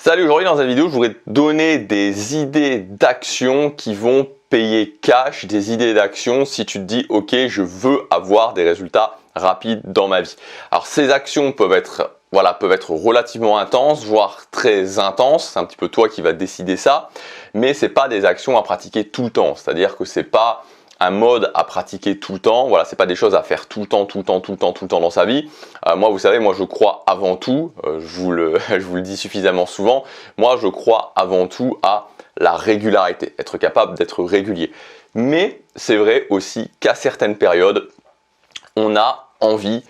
Salut, aujourd'hui dans cette vidéo, je voudrais te donner des idées d'action qui vont payer cash, des idées d'action si tu te dis ok, je veux avoir des résultats rapides dans ma vie. Alors ces actions peuvent être relativement intenses, voire très intenses, c'est un petit peu toi qui vas décider ça, mais c'est pas des actions à pratiquer tout le temps, c'est-à-dire que c'est pas un mode à pratiquer tout le temps, voilà, c'est pas des choses à faire tout le temps dans sa vie. Moi, vous savez, moi je crois avant tout, je vous le dis suffisamment souvent, moi je crois avant tout à la régularité, être capable d'être régulier. Mais c'est vrai aussi qu'à certaines périodes, on a envie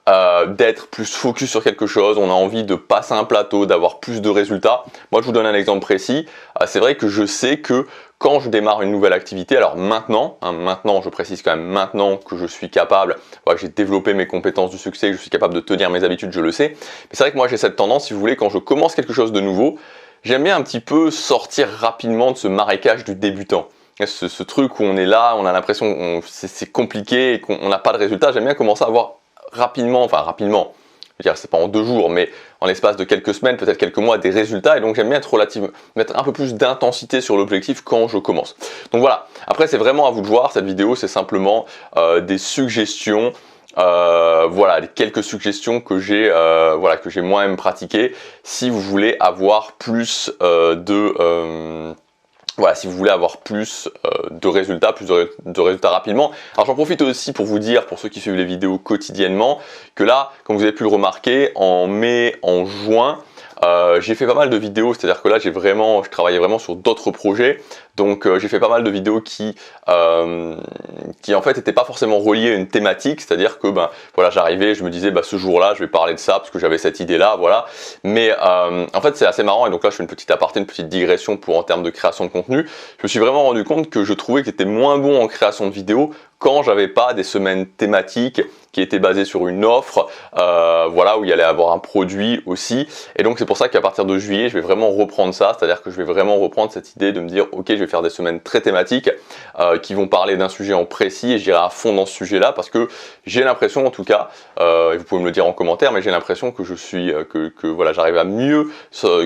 d'être plus focus sur quelque chose, on a envie de passer un plateau, d'avoir plus de résultats. Moi je vous donne un exemple précis, c'est vrai que je sais que quand je démarre une nouvelle activité, alors maintenant, je précise quand même maintenant que je suis capable, que j'ai développé mes compétences du succès, que je suis capable de tenir mes habitudes, je le sais, mais c'est vrai que moi j'ai cette tendance, si vous voulez, quand je commence quelque chose de nouveau, j'aime bien un petit peu sortir rapidement de ce marécage du débutant. Ce truc où on est là, on a l'impression que c'est compliqué et qu'on n'a pas de résultats, j'aime bien commencer à avoir rapidement, je veux dire c'est pas en 2 jours, mais en l'espace de quelques semaines, peut-être quelques mois, des résultats, et donc j'aime bien mettre un peu plus d'intensité sur l'objectif quand je commence. Donc voilà, après c'est vraiment à vous de voir, cette vidéo c'est simplement des suggestions, quelques suggestions que j'ai moi-même pratiquées, si vous voulez avoir plus si vous voulez avoir plus de résultats, rapidement. Alors j'en profite aussi pour vous dire, pour ceux qui suivent les vidéos quotidiennement, que là, comme vous avez pu le remarquer, en mai, en juin, j'ai fait pas mal de vidéos, c'est-à-dire que là je travaillais vraiment sur d'autres projets, donc j'ai fait pas mal de vidéos qui en fait n'étaient pas forcément reliées à une thématique, c'est-à-dire que j'arrivais, je me disais ce jour-là je vais parler de ça parce que j'avais cette idée-là, voilà. Mais en fait c'est assez marrant, et donc là je fais une petite aparté, une petite digression en termes de création de contenu. Je me suis vraiment rendu compte que je trouvais que j'étais moins bon en création de vidéos quand j'avais pas des semaines thématiques qui étaient basées sur une offre, où il y allait avoir un produit aussi. Et donc c'est pour ça qu'à partir de juillet, je vais vraiment reprendre ça, c'est-à-dire que je vais vraiment reprendre cette idée de me dire ok, je vais faire des semaines très thématiques qui vont parler d'un sujet en précis, et j'irai à fond dans ce sujet-là parce que j'ai l'impression en tout cas, et vous pouvez me le dire en commentaire, mais j'ai l'impression que j'arrive à mieux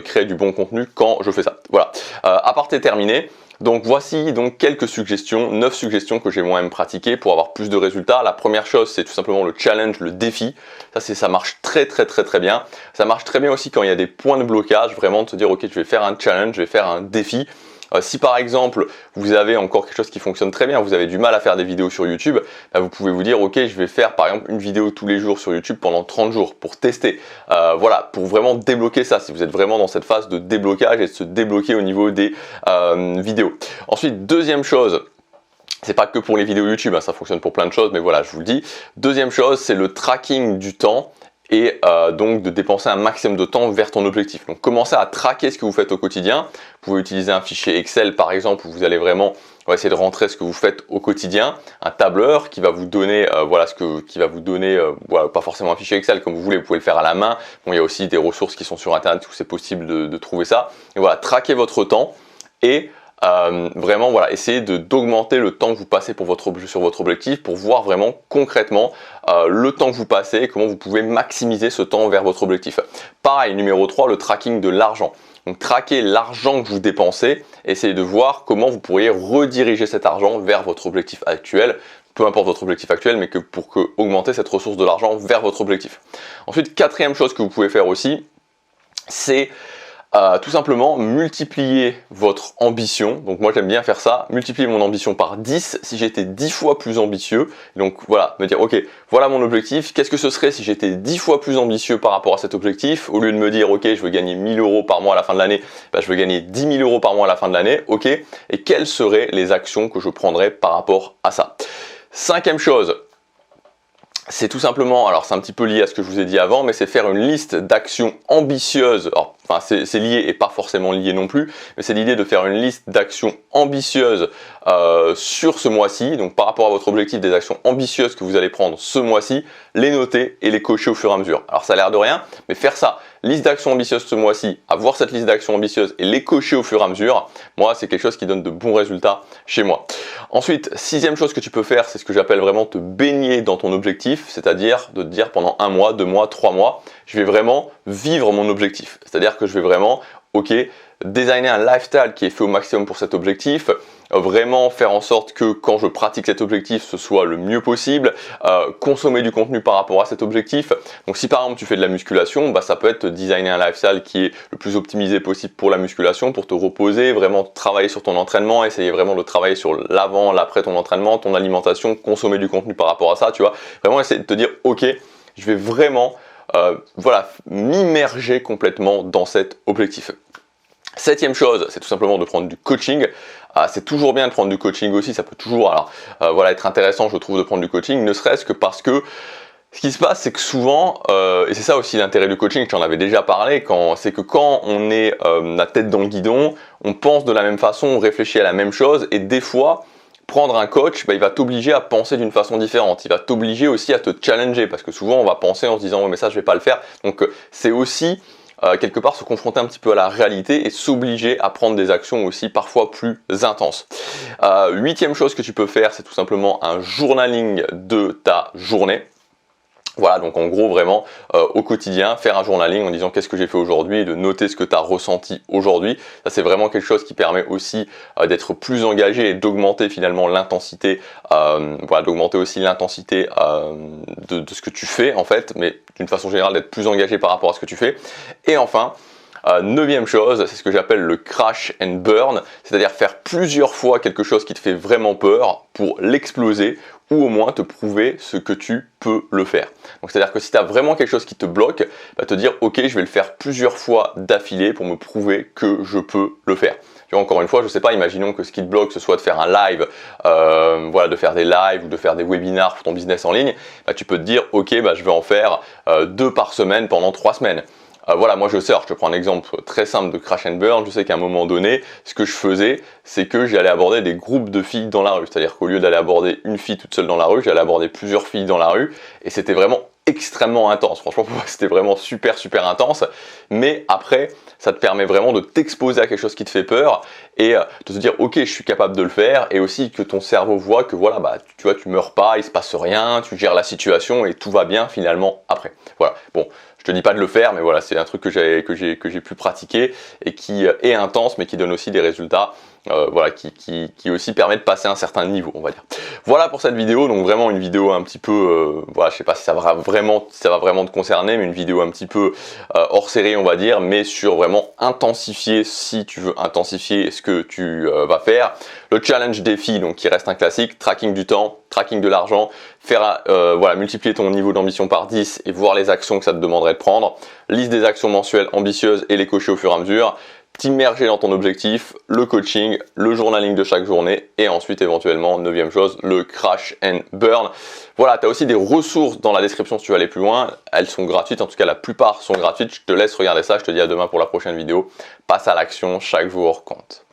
créer du bon contenu quand je fais ça. Voilà, aparté terminé. Donc voici donc quelques suggestions, 9 suggestions que j'ai moi-même pratiquées pour avoir plus de résultats. La première chose, c'est tout simplement le challenge, le défi. Ça marche très bien. Ça marche très bien aussi quand il y a des points de blocage, vraiment de se dire ok, je vais faire un challenge, je vais faire un défi. Si par exemple vous avez encore quelque chose qui fonctionne très bien, vous avez du mal à faire des vidéos sur YouTube, vous pouvez vous dire ok, je vais faire par exemple une vidéo tous les jours sur YouTube pendant 30 jours pour tester, pour vraiment débloquer ça, si vous êtes vraiment dans cette phase de déblocage et de se débloquer au niveau des vidéos. Ensuite, deuxième chose, c'est pas que pour les vidéos YouTube, ça fonctionne pour plein de choses, mais voilà, je vous le dis. Deuxième chose, c'est le tracking du temps, et donc de dépenser un maximum de temps vers ton objectif. Donc commencez à traquer ce que vous faites au quotidien. Vous pouvez utiliser un fichier Excel par exemple, où vous allez vraiment essayer de rentrer ce que vous faites au quotidien, un tableur qui va vous donner pas forcément un fichier Excel comme vous voulez, vous pouvez le faire à la main. Bon, il y a aussi des ressources qui sont sur internet où c'est possible de trouver ça. Et voilà, traquez votre temps et essayez d'augmenter le temps que vous passez sur votre objectif pour voir vraiment concrètement le temps que vous passez et comment vous pouvez maximiser ce temps vers votre objectif. Pareil, numéro 3, le tracking de l'argent. Donc traquez l'argent que vous dépensez, essayez de voir comment vous pourriez rediriger cet argent vers votre objectif actuel, peu importe votre objectif actuel, mais pour augmenter cette ressource de l'argent vers votre objectif. Ensuite, quatrième chose que vous pouvez faire aussi, c'est tout simplement multiplier votre ambition. Donc moi j'aime bien faire ça, multiplier mon ambition par 10 si j'étais 10 fois plus ambitieux. Donc voilà, me dire ok, voilà mon objectif, qu'est-ce que ce serait si j'étais 10 fois plus ambitieux par rapport à cet objectif, au lieu de me dire ok, je veux gagner 1000 € par mois à la fin de l'année, je veux gagner 10 000 € par mois à la fin de l'année, ok, et quelles seraient les actions que je prendrais par rapport à ça. Cinquième chose, c'est tout simplement, alors c'est un petit peu lié à ce que je vous ai dit avant, mais c'est faire une liste d'actions ambitieuses. C'est lié et pas forcément lié non plus, mais c'est l'idée de faire une liste d'actions ambitieuses sur ce mois-ci. Donc par rapport à votre objectif, des actions ambitieuses que vous allez prendre ce mois-ci, les noter et les cocher au fur et à mesure. Alors ça a l'air de rien, mais faire ça, liste d'actions ambitieuses ce mois-ci, avoir cette liste d'actions ambitieuses et les cocher au fur et à mesure, moi c'est quelque chose qui donne de bons résultats chez moi. Ensuite, sixième chose que tu peux faire, c'est ce que j'appelle vraiment te baigner dans ton objectif, c'est-à-dire de te dire pendant 1 mois, 2 mois, 3 mois, je vais vraiment vivre mon objectif. C'est-à-dire que je vais vraiment ok, designer un lifestyle qui est fait au maximum pour cet objectif, vraiment faire en sorte que quand je pratique cet objectif, ce soit le mieux possible, consommer du contenu par rapport à cet objectif. Donc si par exemple tu fais de la musculation, bah, ça peut être designer un lifestyle qui est le plus optimisé possible pour la musculation, pour te reposer, vraiment travailler sur ton entraînement, essayer vraiment de travailler sur l'avant, l'après ton entraînement, ton alimentation, consommer du contenu par rapport à ça, tu vois. Vraiment essayer de te dire, ok, je vais vraiment voilà, m'immerger complètement dans cet objectif. Septième chose, c'est tout simplement de prendre du coaching. C'est toujours bien de prendre du coaching aussi, ça peut toujours voilà, être intéressant, je trouve, de prendre du coaching, ne serait-ce que parce que ce qui se passe, c'est que souvent, et c'est ça aussi l'intérêt du coaching, j'en avais déjà parlé, c'est que quand on est la tête dans le guidon, on pense de la même façon, on réfléchit à la même chose, et des fois, prendre un coach, bah, il va t'obliger à penser d'une façon différente, il va t'obliger aussi à te challenger, parce que souvent on va penser en se disant, ouais, mais ça je vais pas le faire, donc c'est aussi quelque part se confronter un petit peu à la réalité et s'obliger à prendre des actions aussi parfois plus intenses. Huitième chose que tu peux faire, c'est tout simplement un journaling de ta journée. Voilà, donc en gros vraiment au quotidien, faire un journaling en disant qu'est-ce que j'ai fait aujourd'hui et de noter ce que tu as ressenti aujourd'hui. Ça c'est vraiment quelque chose qui permet aussi d'être plus engagé et d'augmenter finalement l'intensité, voilà, d'augmenter aussi l'intensité de ce que tu fais en fait, mais d'une façon générale d'être plus engagé par rapport à ce que tu fais. Et enfin, neuvième chose, c'est ce que j'appelle le crash and burn, c'est-à-dire faire plusieurs fois quelque chose qui te fait vraiment peur pour l'exploser ou au moins te prouver ce que tu peux le faire. Donc c'est-à-dire que si tu as vraiment quelque chose qui te bloque, te dire ok, je vais le faire plusieurs fois d'affilée pour me prouver que je peux le faire. Tu vois, encore une fois, je sais pas, imaginons que ce qui te bloque ce soit de faire un live, voilà, de faire des lives ou de faire des webinars pour ton business en ligne, tu peux te dire ok, je vais en faire 2 par semaine pendant 3 semaines. Voilà, moi je te prends un exemple très simple de crash and burn. Je sais qu'à un moment donné, ce que je faisais, c'est que j'allais aborder des groupes de filles dans la rue. C'est-à-dire qu'au lieu d'aller aborder une fille toute seule dans la rue, j'allais aborder plusieurs filles dans la rue. Et c'était vraiment extrêmement intense. Franchement, pour moi, c'était vraiment super intense. Mais après, ça te permet vraiment de t'exposer à quelque chose qui te fait peur et de te dire, ok, je suis capable de le faire. Et aussi que ton cerveau voit que voilà, tu vois, tu meurs pas, il se passe rien, tu gères la situation et tout va bien finalement après. Voilà. Bon. Je te dis pas de le faire, mais voilà, c'est un truc que j'ai pu pratiquer et qui est intense, mais qui donne aussi des résultats, voilà, qui aussi permet de passer un certain niveau, on va dire. Voilà pour cette vidéo, donc vraiment une vidéo un petit peu, voilà, je sais pas si ça va vraiment te concerner, mais une vidéo un petit peu hors série, on va dire, mais sur vraiment intensifier, si tu veux intensifier ce que tu vas faire. Le challenge défi, donc qui reste un classique, tracking du temps, tracking de l'argent, faire voilà, multiplier ton niveau d'ambition par 10 et voir les actions que ça te demanderait de prendre, liste des actions mensuelles ambitieuses et les cocher au fur et à mesure, t'immerger dans ton objectif, le coaching, le journaling de chaque journée et ensuite éventuellement, neuvième chose, le crash and burn. Voilà, tu as aussi des ressources dans la description si tu veux aller plus loin, elles sont gratuites, en tout cas la plupart sont gratuites, je te laisse regarder ça, je te dis à demain pour la prochaine vidéo, passe à l'action, chaque jour compte.